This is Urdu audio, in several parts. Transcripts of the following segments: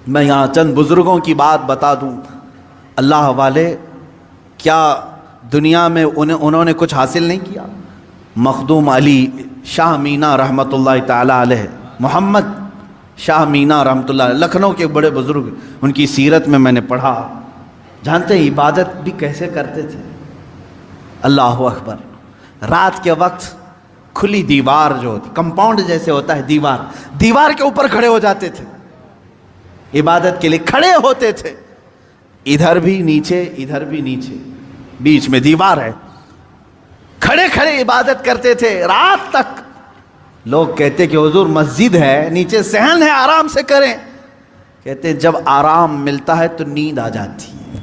میں یہاں چند بزرگوں کی بات بتا دوں، اللہ والے کیا دنیا میں انہوں نے کچھ حاصل نہیں کیا؟ مخدوم علی شاہ مینا رحمۃ اللہ تعالی علیہ، محمد شاہ مینا رحمۃ اللہ علیہ، لکھنؤ کے بڑے بزرگ، ان کی سیرت میں نے پڑھا۔ جانتے ہیں عبادت بھی کیسے کرتے تھے؟ اللہ اکبر، رات کے وقت کھلی دیوار جو ہوتی، کمپاؤنڈ جیسے ہوتا ہے دیوار کے اوپر کھڑے ہو جاتے تھے، عبادت کے لیے کھڑے ہوتے تھے، ادھر بھی نیچے ادھر بھی نیچے، بیچ میں دیوار ہے، کھڑے کھڑے عبادت کرتے تھے رات تک۔ لوگ کہتے کہ حضور مسجد ہے، نیچے صحن ہے، آرام سے کریں۔ کہتے جب آرام ملتا ہے تو نیند آ جاتی ہے،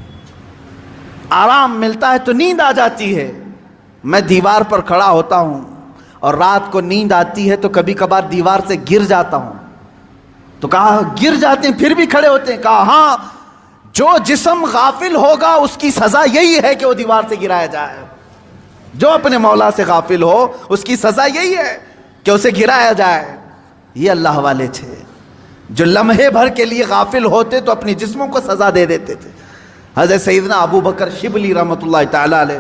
آرام ملتا ہے تو نیند آ جاتی ہے۔ میں دیوار پر کھڑا ہوتا ہوں اور رات کو نیند آتی ہے تو کبھی کبھار دیوار سے گر جاتا ہوں۔ تو کہا گر جاتے ہیں پھر بھی کھڑے ہوتے ہیں؟ کہا ہاں، جو جسم غافل ہوگا اس کی سزا یہی ہے کہ وہ دیوار سے گرایا جائے۔ جو اپنے مولا سے غافل ہو اس کی سزا یہی ہے کہ اسے گرایا جائے۔ یہ اللہ والے تھے جو لمحے بھر کے لیے غافل ہوتے تو اپنی جسموں کو سزا دے دیتے تھے۔ حضرت سیدنا ابو بکر شبلی رحمۃ اللہ تعالی علیہ،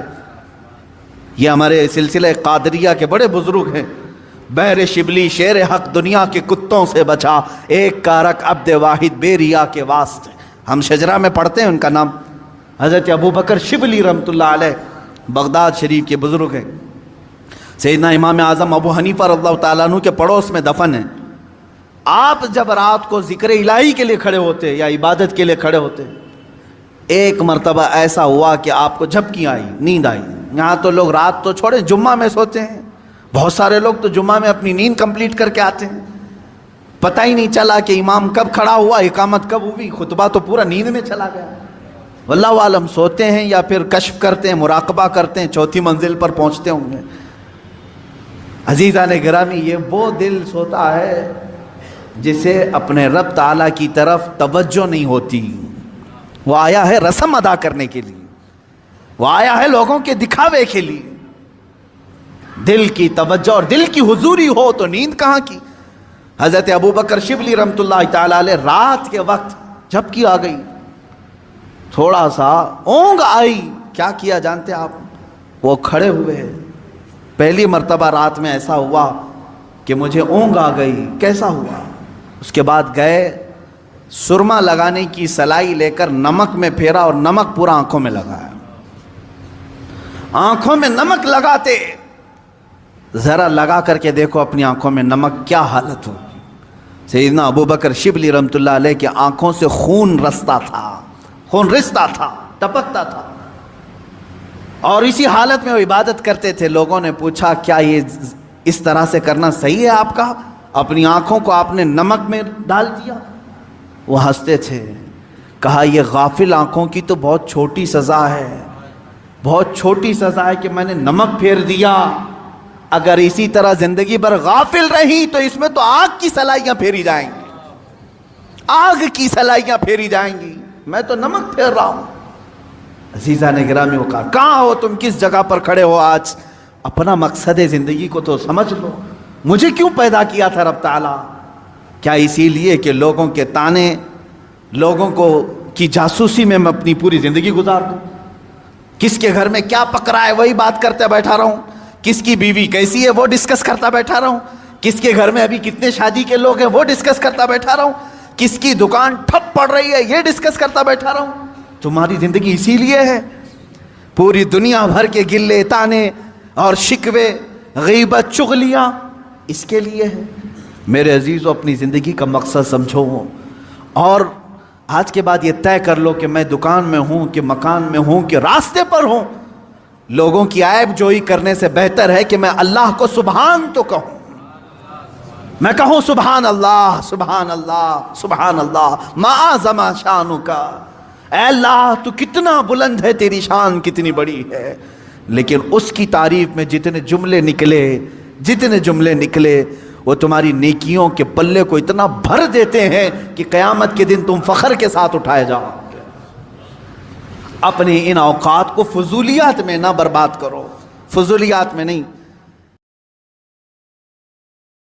یہ ہمارے سلسلہ قادریہ کے بڑے بزرگ ہیں۔ بحر شبلی شیر حق دنیا کے کتوں سے بچا، ایک کارک عبد واحد بے ریا کے واسطے۔ ہم شجرہ میں پڑھتے ہیں ان کا نام، حضرت ابو بکر شبلی رحمۃ اللہ علیہ، بغداد شریف کے بزرگ ہیں۔ سیدنا امام اعظم ابو حنیفہ رضی اللہ تعالیٰ عنہ کے پڑوس میں دفن ہیں۔ آپ جب رات کو ذکر الہی کے لیے کھڑے ہوتے یا عبادت کے لیے کھڑے ہوتے، ایک مرتبہ ایسا ہوا کہ آپ کو جھپکی آئی، نیند آئی۔ یہاں تو لوگ رات تو چھوڑے جمعہ میں سوتے ہیں، بہت سارے لوگ تو جمعہ میں اپنی نیند کمپلیٹ کر کے آتے ہیں، پتہ ہی نہیں چلا کہ امام کب کھڑا ہوا، اقامت کب ہوئی، خطبہ تو پورا نیند میں چلا گیا۔ واللہ عالم سوتے ہیں یا پھر کشف کرتے ہیں، مراقبہ کرتے ہیں، چوتھی منزل پر پہنچتے ہوں گے۔ عزیزان گرامی، یہ وہ دل سوتا ہے جسے اپنے رب تعالیٰ کی طرف توجہ نہیں ہوتی۔ وہ آیا ہے رسم ادا کرنے کے لیے، وہ آیا ہے لوگوں کے دکھاوے کے لیے۔ دل کی توجہ اور دل کی حضوری ہو تو نیند کہاں کی۔ حضرت ابو بکر شبلی رحمۃ اللہ تعالی علیہ، رات کے وقت جھپکی آ گئی، تھوڑا سا اونگ آئی، کیا کیا جانتے آپ؟ وہ کھڑے ہوئے۔ پہلی مرتبہ رات میں ایسا ہوا کہ مجھے اونگ آ گئی، کیسا ہوا؟ اس کے بعد گئے، سرما لگانے کی سلائی لے کر نمک میں پھیرا اور نمک پورا آنکھوں میں لگایا۔ آنکھوں میں نمک لگاتے، ذرا لگا کر کے دیکھو اپنی آنکھوں میں نمک کیا حالت ہوگی۔ سیدنا ابو بکر شبلی رحمۃ اللہ علیہ کی آنکھوں سے خون رستا تھا، خون رستا تھا، ٹپکتا تھا، اور اسی حالت میں وہ عبادت کرتے تھے۔ لوگوں نے پوچھا کیا یہ اس طرح سے کرنا صحیح ہے آپ کا؟ اپنی آنکھوں کو آپ نے نمک میں ڈال دیا۔ وہ ہنستے تھے، کہا یہ غافل آنکھوں کی تو بہت چھوٹی سزا ہے، بہت چھوٹی سزا ہے کہ میں نے نمک پھیر دیا۔ اگر اسی طرح زندگی بھر غافل رہی تو اس میں تو آگ کی سلائیاں پھیری جائیں گی، آگ کی سلائیاں پھیری جائیں گی، میں تو نمک پھیر رہا ہوں۔ عزیزان گرامی، وہ کہا کہاں ہو تم، کس جگہ پر کھڑے ہو آج؟ اپنا مقصد زندگی کو تو سمجھ لو، مجھے کیوں پیدا کیا تھا رب تعالیٰ؟ کیا اسی لیے کہ لوگوں کے تانے، لوگوں کو کی جاسوسی میں اپنی پوری زندگی گزار دوں؟ کس کے گھر میں کیا پک رہا ہے وہی بات کرتے بیٹھا رہوں، کس کی بیوی کیسی ہے وہ ڈسکس کرتا بیٹھا رہوں، کس کے گھر میں ابھی کتنے شادی کے لوگ ہیں وہ ڈسکس کرتا بیٹھا رہوں، کس کی دکان ٹھپ پڑ رہی ہے یہ ڈسکس کرتا بیٹھا رہوں؟ تمہاری زندگی اسی لیے ہے، پوری دنیا بھر کے گلے تانے اور شکوے، غیبت، چغلیاں اس کے لیے ہے۔ میرے عزیزو، اپنی زندگی کا مقصد سمجھو، اور آج کے بعد یہ طے کر لو کہ میں دکان میں ہوں کہ مکان میں ہوں کہ راستے پر ہوں، لوگوں کی عیب جوئی کرنے سے بہتر ہے کہ میں اللہ کو سبحان تو کہوں، میں کہوں سبحان اللہ سبحان اللہ سبحان اللہ، ما اعظم شانک، اے اللہ تو کتنا بلند ہے، تیری شان کتنی بڑی ہے۔ لیکن اس کی تعریف میں جتنے جملے نکلے وہ تمہاری نیکیوں کے پلے کو اتنا بھر دیتے ہیں کہ قیامت کے دن تم فخر کے ساتھ اٹھائے جاؤ گے۔ اپنے ان اوقات کو فضولیات میں نہ برباد کرو، فضولیات میں نہیں۔